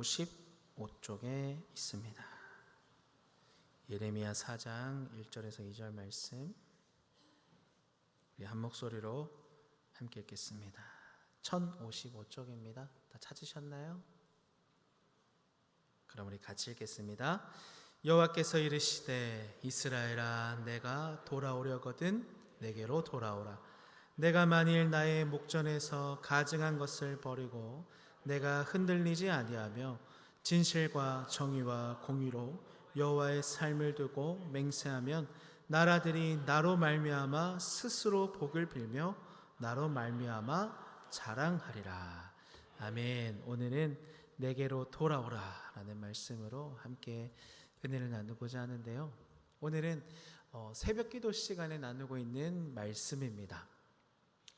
55쪽에 있습니다. 예레미야 4장 1절에서 2절 말씀, 우리 한 목소리로 함께 읽겠습니다. 1055쪽입니다. 다 찾으셨나요? 그럼 우리 같이 읽겠습니다. 여호와께서 이르시되 이스라엘아, 내가 돌아오려거든 내게로 돌아오라. 내가 만일 나의 목전에서 가증한 것을 버리고 내가 흔들리지 아니하며 진실과 정의와 공의로 여호와의 삶을 두고 맹세하면 나라들이 나로 말미암아 스스로 복을 빌며 나로 말미암아 자랑하리라. 아멘. 오늘은 내게로 돌아오라 라는 말씀으로 함께 은혜를 나누고자 하는데요, 오늘은 새벽 기도 시간에 나누고 있는 말씀입니다.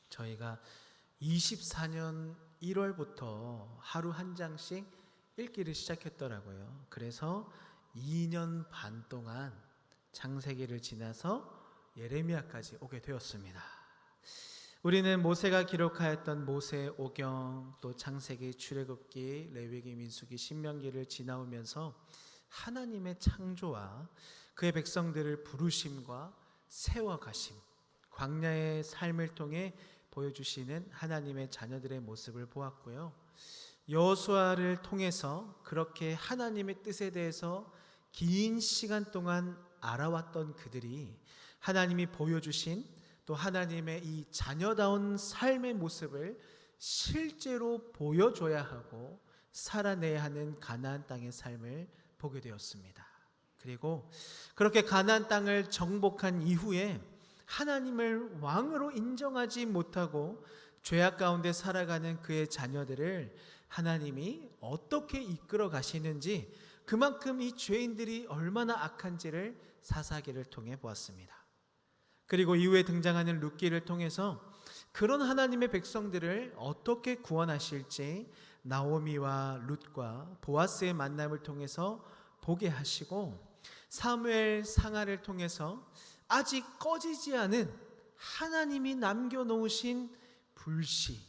저희가 24년 1월부터 하루 한 장씩 읽기를 시작했더라고요. 그래서 2년 반 동안 창세기를 지나서 예레미야까지 오게 되었습니다. 우리는 모세가 기록하였던 모세오경, 또 창세기, 출애굽기, 레위기, 민수기, 신명기를 지나오면서 하나님의 창조와 그의 백성들을 부르심과 세워가심, 광야의 삶을 통해 보여주시는 하나님의 자녀들의 모습을 보았고요, 여호수아를 통해서 그렇게 하나님의 뜻에 대해서 긴 시간 동안 알아왔던 그들이 하나님이 보여주신 또 하나님의 이 자녀다운 삶의 모습을 실제로 보여줘야 하고 살아내야 하는 가나안 땅의 삶을 보게 되었습니다. 그리고 그렇게 가나안 땅을 정복한 이후에 하나님을 왕으로 인정하지 못하고 죄악 가운데 살아가는 그의 자녀들을 하나님이 어떻게 이끌어 가시는지, 그만큼 이 죄인들이 얼마나 악한지를 사사기를 통해 보았습니다. 그리고 이후에 등장하는 룻기를 통해서 그런 하나님의 백성들을 어떻게 구원하실지 나오미와 룻과 보아스의 만남을 통해서 보게 하시고, 사무엘 상하를 통해서 아직 꺼지지 않은 하나님이 남겨놓으신 불씨,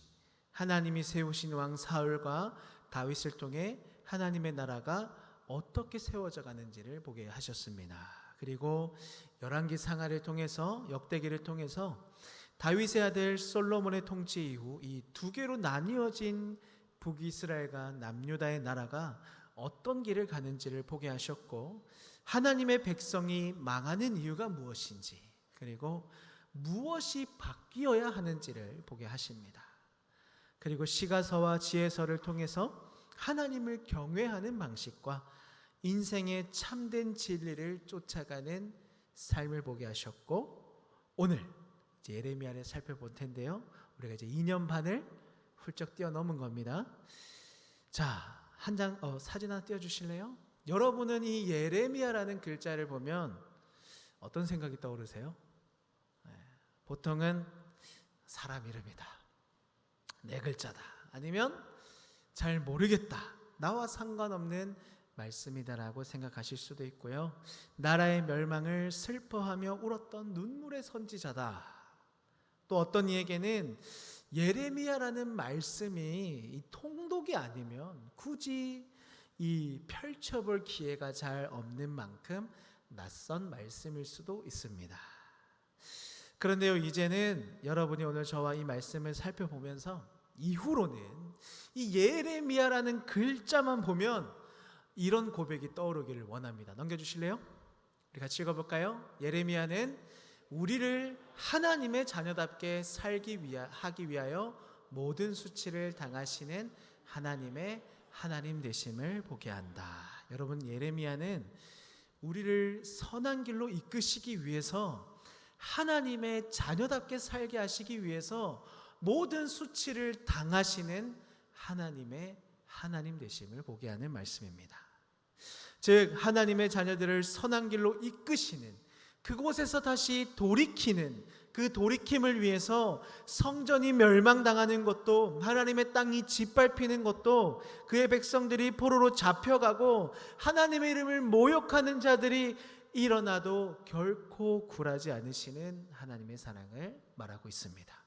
하나님이 세우신 왕 사울과 다윗을 통해 하나님의 나라가 어떻게 세워져 가는지를 보게 하셨습니다. 그리고 열왕기 상하를 통해서, 역대기를 통해서 다윗의 아들 솔로몬의 통치 이후 이 두 개로 나뉘어진 북이스라엘과 남유다의 나라가 어떤 길을 가는지를 보게 하셨고, 하나님의 백성이 망하는 이유가 무엇인지, 그리고 무엇이 바뀌어야 하는지를 보게 하십니다. 그리고 시가서와 지혜서를 통해서 하나님을 경외하는 방식과 인생의 참된 진리를 쫓아가는 삶을 보게 하셨고, 오늘 이제 예레미야를 살펴볼 텐데요, 우리가 이제 2년 반을 훌쩍 뛰어넘은 겁니다. 자, 한 장 사진 하나 띄워주실래요? 여러분은 이 예레미야라는 글자를 보면 어떤 생각이 떠오르세요? 보통은 사람 이름이다, 네 글자다, 아니면 잘 모르겠다, 나와 상관없는 말씀이다라고 생각하실 수도 있고요, 나라의 멸망을 슬퍼하며 울었던 눈물의 선지자다. 또 어떤 이에게는 예레미야라는 말씀이 이 통독이 아니면 굳이 이 펼쳐볼 기회가 잘 없는 만큼 낯선 말씀일 수도 있습니다. 그런데요, 이제는 여러분이 오늘 저와 이 말씀을 살펴보면서 이후로는 이 예레미야라는 글자만 보면 이런 고백이 떠오르기를 원합니다. 넘겨주실래요? 우리 같이 읽어볼까요? 예레미야는 우리를 하나님의 자녀답게 하기 위하여 모든 수치를 당하시는 하나님의 하나님 되심을 보게 한다. 여러분, 예레미야는 우리를 선한 길로 이끄시기 위해서, 하나님의 자녀답게 살게 하시기 위해서 모든 수치를 당하시는 하나님의 하나님 되심을 보게 하는 말씀입니다. 즉, 하나님의 자녀들을 선한 길로 이끄시는, 그곳에서 다시 돌이키는, 그 돌이킴을 위해서 성전이 멸망당하는 것도, 하나님의 땅이 짓밟히는 것도, 그의 백성들이 포로로 잡혀가고 하나님의 이름을 모욕하는 자들이 일어나도 결코 굴하지 않으시는 하나님의 사랑을 말하고 있습니다.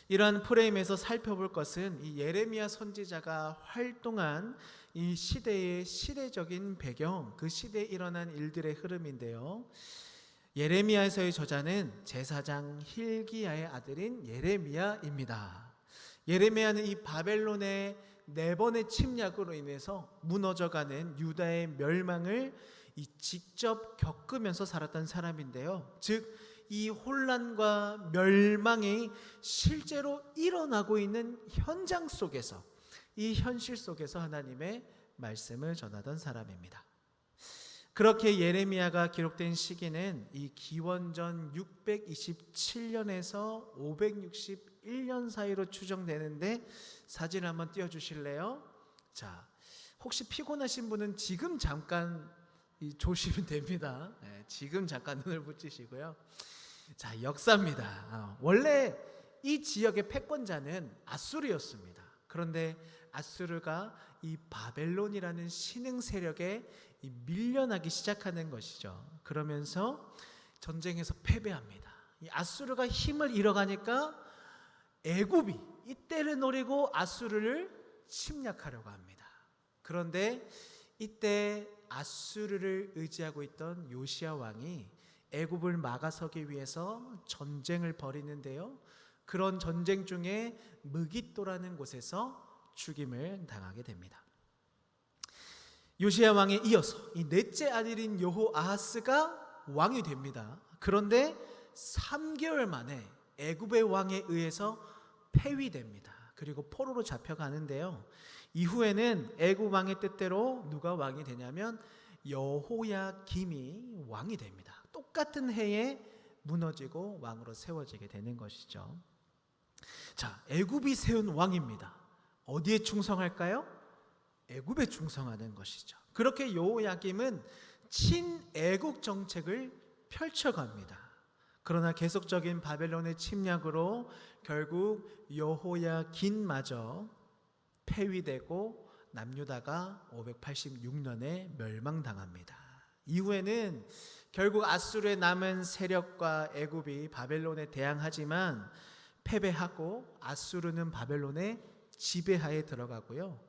이러한 프레임에서 살펴볼 것은 이 예레미야 선지자가 활동한 이 시대의 시대적인 배경, 그 시대에 일어난 일들의 흐름인데요. 예레미야서의 저자는 제사장 힐기야의 아들인 예레미야입니다. 예레미야는 이 바벨론의 4번의 침략으로 인해서 무너져가는 유다의 멸망을 직접 겪으면서 살았던 사람인데요. 즉 이 혼란과 멸망이 실제로 일어나고 있는 현장 속에서, 이 현실 속에서 하나님의 말씀을 전하던 사람입니다. 그렇게 예레미야가 기록된 시기는 이 기원전 627년에서 561년 사이로 추정되는데, 사진 한번 띄워주실래요? 자, 혹시 피곤하신 분은 지금 잠깐 조시면 됩니다. 네, 지금 잠깐 눈을 붙이시고요. 자, 역사입니다. 원래 이 지역의 패권자는 아수르였습니다. 그런데 아수르가 이 바벨론이라는 신흥 세력에 밀려나기 시작하는 것이죠. 그러면서 전쟁에서 패배합니다. 이 아수르가 힘을 잃어가니까 애굽이 이때를 노리고 아수르를 침략하려고 합니다. 그런데 이때 아수르를 의지하고 있던 요시야 왕이 애굽을 막아서기 위해서 전쟁을 벌이는데요. 그런 전쟁 중에 무깃도라는 곳에서 죽임을 당하게 됩니다. 요시야 왕에 이어서 이 넷째 아들인 여호아하스가 왕이 됩니다. 그런데 3개월 만에 애굽의 왕에 의해서 폐위됩니다. 그리고 포로로 잡혀가는데요. 이후에는 애굽 왕의 뜻대로 누가 왕이 되냐면 여호야김이 왕이 됩니다. 똑같은 해에 무너지고 왕으로 세워지게 되는 것이죠. 자, 애굽이 세운 왕입니다. 어디에 충성할까요? 애굽에 충성하는 것이죠. 그렇게 여호야김은 친애국 정책을 펼쳐갑니다. 그러나 계속적인 바벨론의 침략으로 결국 여호야긴마저 폐위되고 남유다가 586년에 멸망당합니다. 이후에는 결국 아수르의 남은 세력과 애굽이 바벨론에 대항하지만 패배하고 아수르는 바벨론의 지배하에 들어가고요.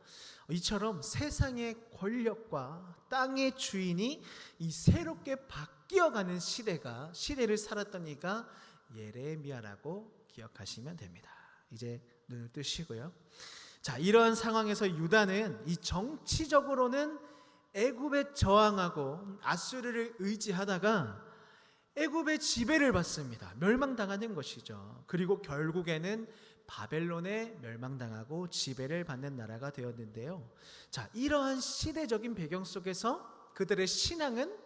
이처럼 세상의 권력과 땅의 주인이 이 새롭게 바뀌어가는 시대를 살았던 이가 예레미야라고 기억하시면 됩니다. 이제 눈을 뜨시고요. 자, 이러한 상황에서 유다는 이 정치적으로는 애굽에 저항하고 아수르를 의지하다가 애굽의 지배를 받습니다. 멸망당하는 것이죠. 그리고 결국에는 바벨론에 멸망당하고 지배를 받는 나라가 되었는데요. 자, 이러한 시대적인 배경 속에서 그들의 신앙은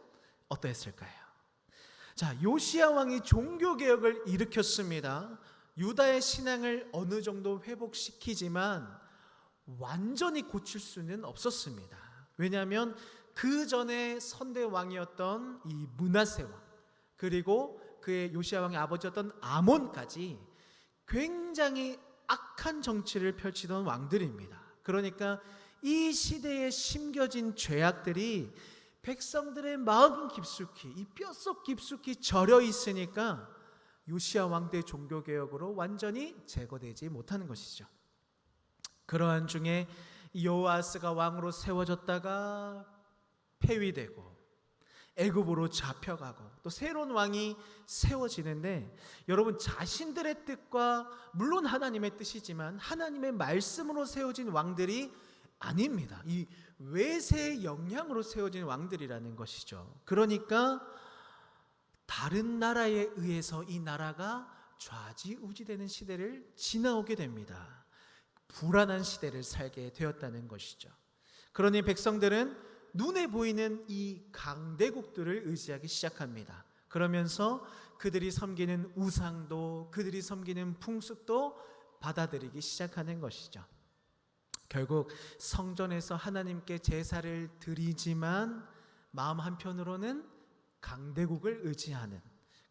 어떠했을까요? 자, 요시야 왕이 종교개혁을 일으켰습니다. 유다의 신앙을 어느 정도 회복시키지만 완전히 고칠 수는 없었습니다. 왜냐하면 그 전에 선대 왕이었던 이 므낫세 왕, 그리고 그의 요시야 왕의 아버지였던 아몬까지 굉장히 악한 정치를 펼치던 왕들입니다. 그러니까 이 시대에 심겨진 죄악들이 백성들의 마음 깊숙이, 이 뼛속 깊숙이 절여 있으니까 요시야 왕 때 종교개혁으로 완전히 제거되지 못하는 것이죠. 그러한 중에 여호아스가 왕으로 세워졌다가 폐위되고 애굽으로 잡혀가고 또 새로운 왕이 세워지는데, 여러분, 자신들의 뜻과 물론 하나님의 뜻이지만 하나님의 말씀으로 세워진 왕들이 아닙니다. 이 외세의 영향으로 세워진 왕들이라는 것이죠. 그러니까 다른 나라에 의해서 이 나라가 좌지우지되는 시대를 지나오게 됩니다. 불안한 시대를 살게 되었다는 것이죠. 그러니 백성들은 눈에 보이는 이 강대국들을 의지하기 시작합니다. 그러면서 그들이 섬기는 우상도, 그들이 섬기는 풍습도 받아들이기 시작하는 것이죠. 결국 성전에서 하나님께 제사를 드리지만 마음 한편으로는 강대국을 의지하는,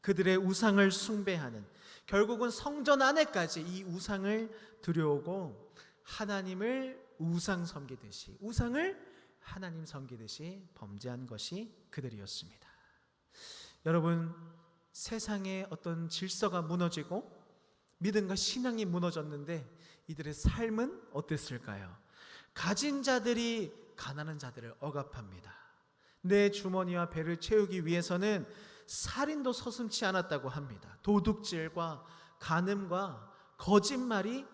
그들의 우상을 숭배하는, 결국은 성전 안에까지 이 우상을 들여오고 하나님을 우상 섬기듯이, 우상을 하나님 섬기듯이 범죄한 것이 그들이었습니다. 여러분, 세상의 어떤 질서가 무너지고 믿음과 신앙이 무너졌는데 이들의 삶은 어땠을까요? 가진 자들이 가난한 자들을 억압합니다. 내 주머니와 배를 채우기 위해서는 살인도 서슴지 않았다고 합니다. 도둑질과 간음과 거짓말이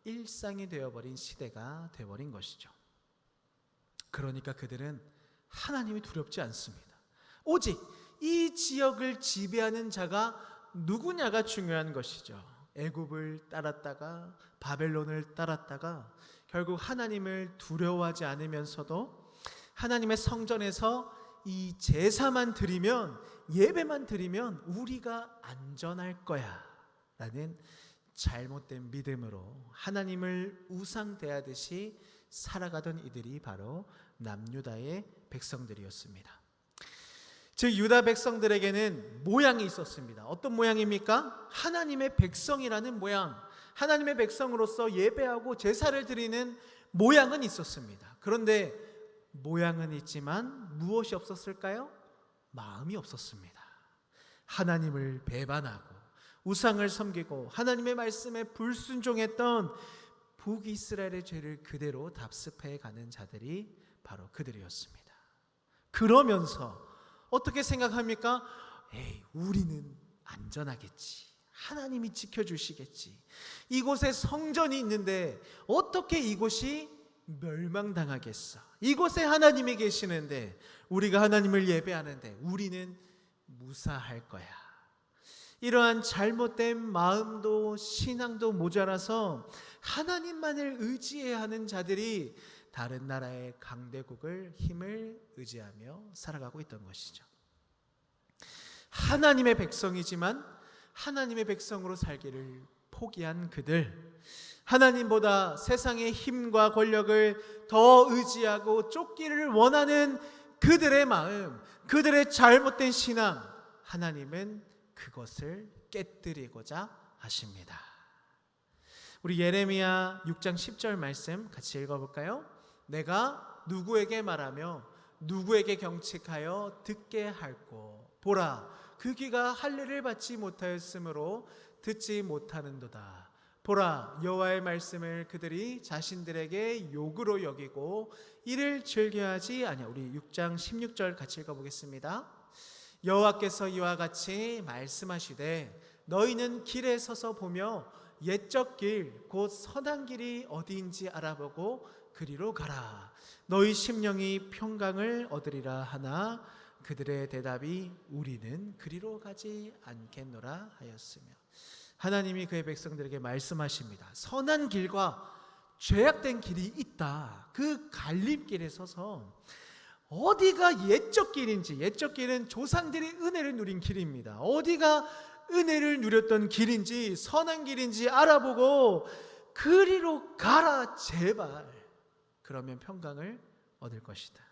일상이 되어버린 시대가 되어버린 것이죠. 그러니까 그들은 하나님이 두렵지 않습니다. 오직 이 지역을 지배하는 자가 누구냐가 중요한 것이죠. 애굽을 따랐다가 바벨론을 따랐다가 결국 하나님을 두려워하지 않으면서도 하나님의 성전에서 이 제사만 드리면, 예배만 드리면 우리가 안전할 거야 라는 잘못된 믿음으로 하나님을 우상 대하듯이 살아가던 이들이 바로 남유다의 백성들이었습니다. 즉 유다 백성들에게는 모양이 있었습니다. 어떤 모양입니까? 하나님의 백성이라는 모양, 하나님의 백성으로서 예배하고 제사를 드리는 모양은 있었습니다. 그런데 모양은 있지만 무엇이 없었을까요? 마음이 없었습니다. 하나님을 배반하고 우상을 섬기고 하나님의 말씀에 불순종했던 북이스라엘의 죄를 그대로 답습해 가는 자들이 바로 그들이었습니다. 그러면서 어떻게 생각합니까? 에이, 우리는 안전하겠지. 하나님이 지켜주시겠지. 이곳에 성전이 있는데 어떻게 이곳이 멸망당하겠어? 이곳에 하나님이 계시는데 우리가 하나님을 예배하는데 우리는 무사할 거야. 이러한 잘못된 마음도 신앙도 모자라서 하나님만을 의지해야 하는 자들이 다른 나라의 강대국을 힘을 의지하며 살아가고 있던 것이죠. 하나님의 백성이지만 하나님의 백성으로 살기를 포기한 그들, 하나님보다 세상의 힘과 권력을 더 의지하고 쫓기를 원하는 그들의 마음, 그들의 잘못된 신앙, 하나님은 그것을 깨뜨리고자 하십니다. 우리 예레미야 6장 10절 말씀 같이 읽어볼까요? 내가 누구에게 말하며 누구에게 경책하여 듣게 할꼬. 보라, 그 귀가 할례를 받지 못하였으므로 듣지 못하는도다. 보라, 여호와의 말씀을 그들이 자신들에게 욕으로 여기고 이를 즐겨하지 아니하. 우리 6장 16절 같이 읽어보겠습니다. 여호와께서 이와 같이 말씀하시되 너희는 길에 서서 보며 옛적 길 곧 선한 길이 어디인지 알아보고 그리로 가라. 너희 심령이 평강을 얻으리라 하나 그들의 대답이 우리는 그리로 가지 않겠노라 하였으며. 하나님이 그의 백성들에게 말씀하십니다. 선한 길과 죄악된 길이 있다. 그 갈림길에 서서 어디가 옛적 길인지, 옛적 길은 조상들이 은혜를 누린 길입니다. 어디가 은혜를 누렸던 길인지 선한 길인지 알아보고 그리로 가라 제발. 그러면 평강을 얻을 것이다.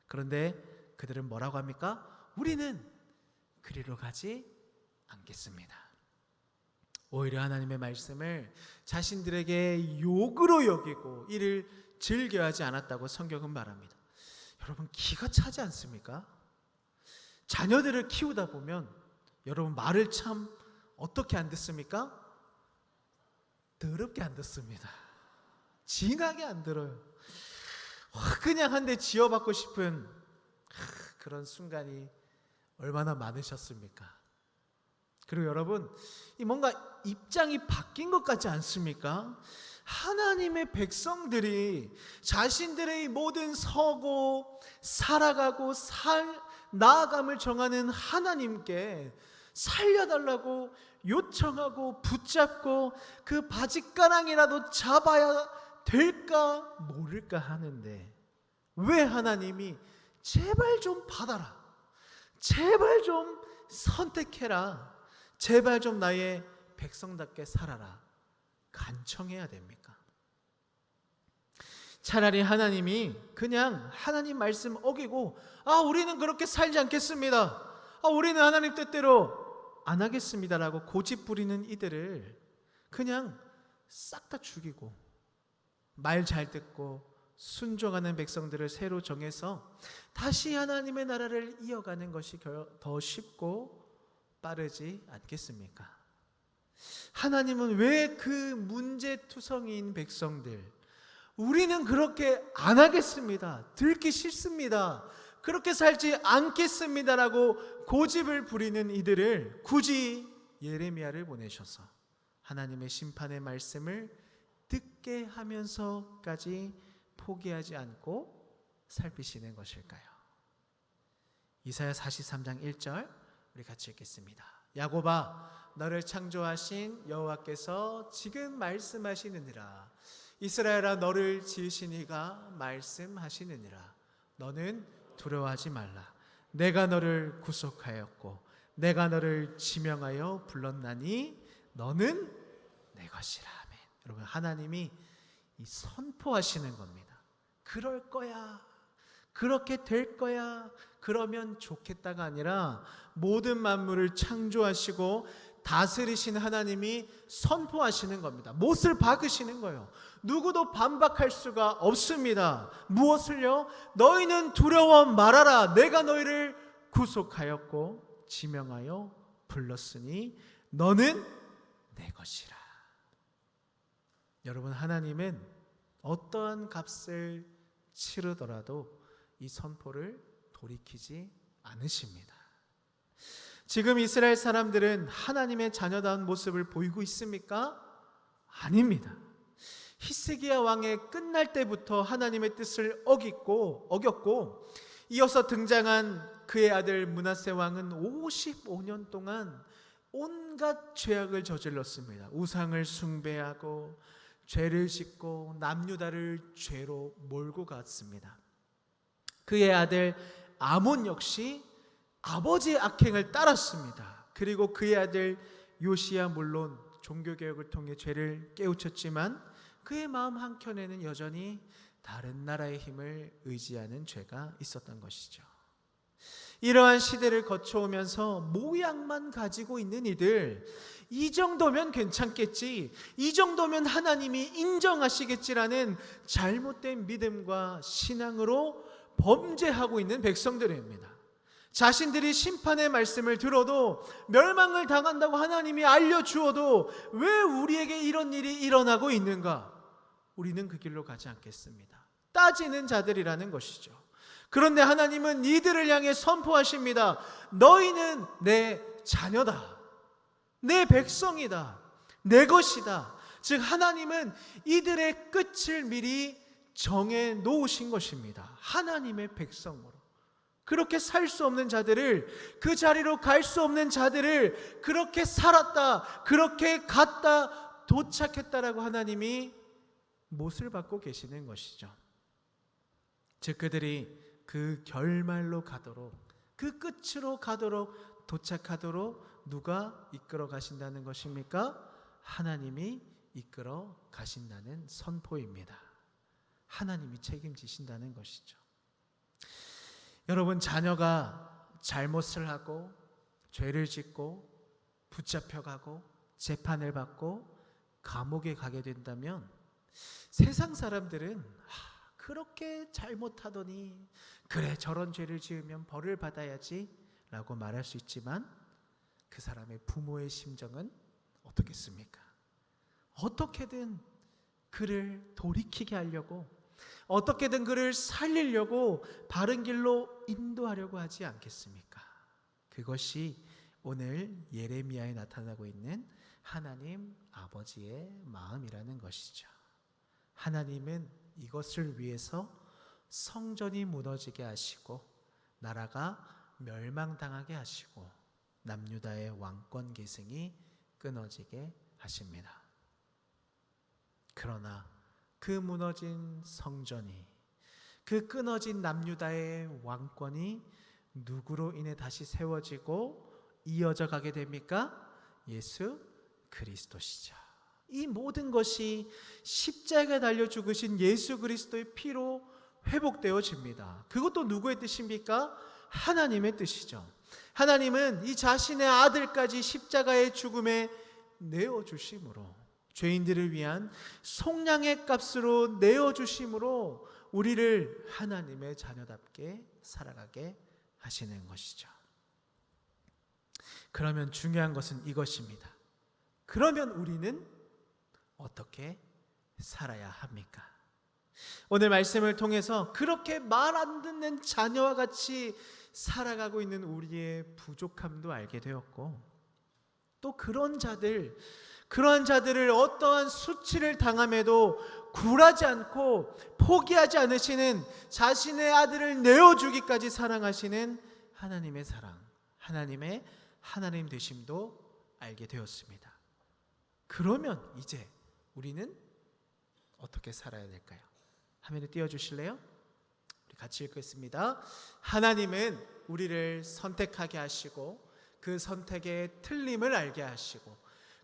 그런데 그들은 뭐라고 합니까? 우리는 그리로 가지 않겠습니다. 오히려 하나님의 말씀을 자신들에게 욕으로 여기고 이를 즐겨하지 않았다고 성경은 말합니다. 여러분 기가 차지 않습니까? 자녀들을 키우다 보면 여러분 말을 참 어떻게 안 듣습니까? 더럽게 안 듣습니다. 진하게 안 들어요. 그냥 한 대 지어받고 싶은 그런 순간이 얼마나 많으셨습니까? 그리고 여러분 이 뭔가 입장이 바뀐 것 같지 않습니까? 하나님의 백성들이 자신들의 모든 서고 살아가고 나아감을 정하는 하나님께 살려달라고 요청하고 붙잡고 그 바짓가랑이라도 잡아야 될까 모를까 하는데 왜 하나님이 제발 좀 받아라, 제발 좀 선택해라, 제발 좀 나의 백성답게 살아라 간청해야 됩니까? 차라리 하나님이 그냥 하나님 말씀 어기고 우리는 그렇게 살지 않겠습니다, 우리는 하나님 뜻대로 안 하겠습니다라고 고집 부리는 이들을 그냥 싹 다 죽이고 말 잘 듣고 순종하는 백성들을 새로 정해서 다시 하나님의 나라를 이어가는 것이 더 쉽고 빠르지 않겠습니까? 하나님은 왜 그 문제투성이인 백성들, 우리는 그렇게 안 하겠습니다, 듣기 싫습니다, 그렇게 살지 않겠습니다라고 고집을 부리는 이들을 굳이 예레미야를 보내셔서 하나님의 심판의 말씀을 듣게 하면서까지 포기하지 않고 살피시는 것일까요? 이사야 43장 1절 우리 같이 읽겠습니다. 야곱아, 너를 창조하신 여호와께서 지금 말씀하시느니라. 이스라엘아, 너를 지으신 이가 말씀하시느니라. 너는 두려워하지 말라. 내가 너를 구속하였고 내가 너를 지명하여 불렀나니 너는 내 것이라. 아멘. 여러분, 하나님이 이 선포하시는 겁니다. 그럴 거야, 그렇게 될 거야, 그러면 좋겠다가 아니라 모든 만물을 창조하시고 다스리신 하나님이 선포하시는 겁니다. 못을 박으시는 거예요. 누구도 반박할 수가 없습니다. 무엇을요? 너희는 두려워 말아라. 내가 너희를 구속하였고 지명하여 불렀으니 너는 내 것이라. 여러분, 하나님은 어떠한 값을 치르더라도 이 선포를 돌이키지 않으십니다. 지금 이스라엘 사람들은 하나님의 자녀다운 모습을 보이고 있습니까? 아닙니다. 히스기야 왕의 끝날 때부터 하나님의 뜻을 어겼고 이어서 등장한 그의 아들 므낫세 왕은 55년 동안 온갖 죄악을 저질렀습니다. 우상을 숭배하고 죄를 짓고 남유다를 죄로 몰고 갔습니다. 그의 아들 아몬 역시 아버지의 악행을 따랐습니다. 그리고 그의 아들 요시야 물론 종교개혁을 통해 죄를 깨우쳤지만 그의 마음 한켠에는 여전히 다른 나라의 힘을 의지하는 죄가 있었던 것이죠. 이러한 시대를 거쳐오면서 모양만 가지고 있는 이들, 이 정도면 괜찮겠지, 이 정도면 하나님이 인정하시겠지라는 잘못된 믿음과 신앙으로 범죄하고 있는 백성들입니다. 자신들이 심판의 말씀을 들어도 멸망을 당한다고 하나님이 알려주어도 왜 우리에게 이런 일이 일어나고 있는가? 우리는 그 길로 가지 않겠습니다. 따지는 자들이라는 것이죠. 그런데 하나님은 이들을 향해 선포하십니다. 너희는 내 자녀다, 내 백성이다, 내 것이다. 즉 하나님은 이들의 끝을 미리 정해 놓으신 것입니다. 하나님의 백성으로 그렇게 살 수 없는 자들을, 그 자리로 갈 수 없는 자들을 그렇게 살았다, 그렇게 갔다, 도착했다라고 하나님이 못을 받고 계시는 것이죠. 즉 그들이 그 결말로 가도록, 그 끝으로 가도록, 도착하도록 누가 이끌어 가신다는 것입니까? 하나님이 이끌어 가신다는 선포입니다. 하나님이 책임지신다는 것이죠. 여러분, 자녀가 잘못을 하고 죄를 짓고 붙잡혀가고 재판을 받고 감옥에 가게 된다면 세상 사람들은 그렇게 잘못하더니 그래 저런 죄를 지으면 벌을 받아야지 라고 말할 수 있지만 그 사람의 부모의 심정은 어떻겠습니까? 어떻게든 그를 돌이키게 하려고, 어떻게든 그를 살리려고 바른 길로 인도하려고 하지 않겠습니까? 그것이 오늘 예레미야에 나타나고 있는 하나님 아버지의 마음이라는 것이죠. 하나님은 이것을 위해서 성전이 무너지게 하시고 나라가 멸망당하게 하시고 남유다의 왕권 계승이 끊어지게 하십니다. 그러나 그 무너진 성전이, 그 끊어진 남유다의 왕권이 누구로 인해 다시 세워지고 이어져 가게 됩니까? 예수 그리스도시죠. 이 모든 것이 십자가에 달려 죽으신 예수 그리스도의 피로 회복되어집니다. 그것도 누구의 뜻입니까? 하나님의 뜻이죠. 하나님은 이 자신의 아들까지 십자가의 죽음에 내어주심으로, 죄인들을 위한 속량의 값으로 내어주심으로 우리를 하나님의 자녀답게 살아가게 하시는 것이죠. 그러면 중요한 것은 이것입니다. 그러면 우리는 어떻게 살아야 합니까? 오늘 말씀을 통해서 그렇게 말 안 듣는 자녀와 같이 살아가고 있는 우리의 부족함도 알게 되었고, 또 그러한 자들을 어떠한 수치를 당함에도 굴하지 않고 포기하지 않으시는, 자신의 아들을 내어주기까지 사랑하시는 하나님의 사랑, 하나님의 하나님 되심도 알게 되었습니다. 그러면 이제 우리는 어떻게 살아야 될까요? 화면에 띄워주실래요? 우리 같이 읽겠습니다. 하나님은 우리를 선택하게 하시고 그 선택의 틀림을 알게 하시고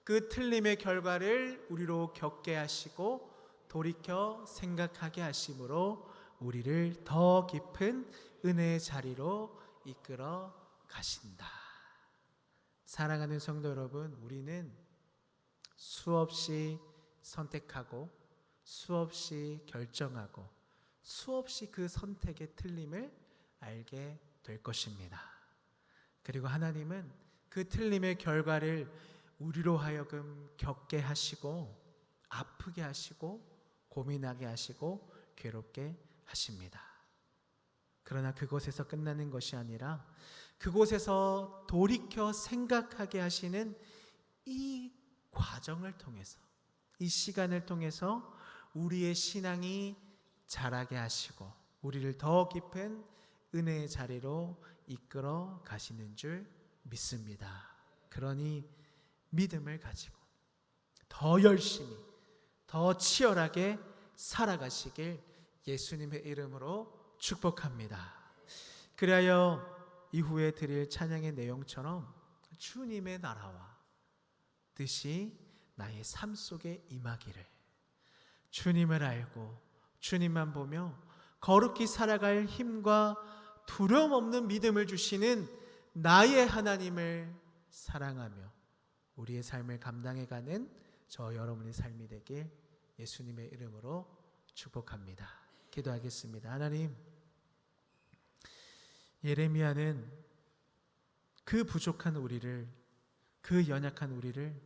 그 틀림의 결과를 우리로 겪게 하시고 돌이켜 생각하게 하심으로 우리를 더 깊은 은혜의 자리로 이끌어 가신다. 사랑하는 성도 여러분, 우리는 수없이 선택하고 수없이 결정하고 수없이 그 선택의 틀림을 알게 될 것입니다. 그리고 하나님은 그 틀림의 결과를 우리로 하여금 겪게 하시고 아프게 하시고 고민하게 하시고 괴롭게 하십니다. 그러나 그곳에서 끝나는 것이 아니라 그곳에서 돌이켜 생각하게 하시는 이 과정을 통해서, 이 시간을 통해서 우리의 신앙이 자라게 하시고 우리를 더 깊은 은혜의 자리로 이끌어 가시는 줄 믿습니다. 그러니 믿음을 가지고 더 열심히, 더 치열하게 살아가시길 예수님의 이름으로 축복합니다. 그리하여 이후에 드릴 찬양의 내용처럼 주님의 나라와 뜻이 나의 삶 속에 임하기를, 주님을 알고 주님만 보며 거룩히 살아갈 힘과 두려움 없는 믿음을 주시는 나의 하나님을 사랑하며 우리의 삶을 감당해가는 저 여러분의 삶이 되길 예수님의 이름으로 축복합니다. 기도하겠습니다. 하나님, 예레미야는 그 부족한 우리를, 그 연약한 우리를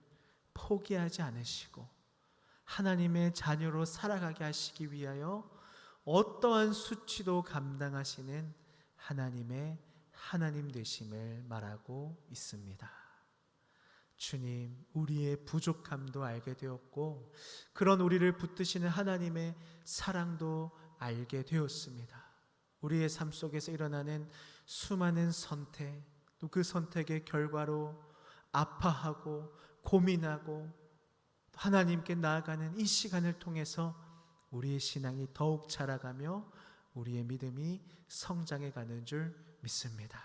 포기하지 않으시고 하나님의 자녀로 살아가게 하시기 위하여 어떠한 수치도 감당하시는 하나님의 하나님 되심을 말하고 있습니다. 주님, 우리의 부족함도 알게 되었고 그런 우리를 붙드시는 하나님의 사랑도 알게 되었습니다. 우리의 삶 속에서 일어나는 수많은 선택, 또 그 선택의 결과로 아파하고 고민하고 하나님께 나아가는 이 시간을 통해서 우리의 신앙이 더욱 자라가며 우리의 믿음이 성장해가는 줄 믿습니다.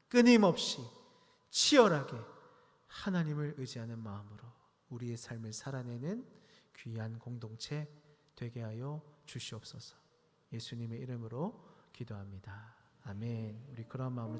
끊임없이 치열하게 하나님을 의지하는 마음으로 우리의 삶을 살아내는 귀한 공동체 되게 하여 주시옵소서. 예수님의 이름으로 기도합니다. 아멘. 우리 그런 마음으로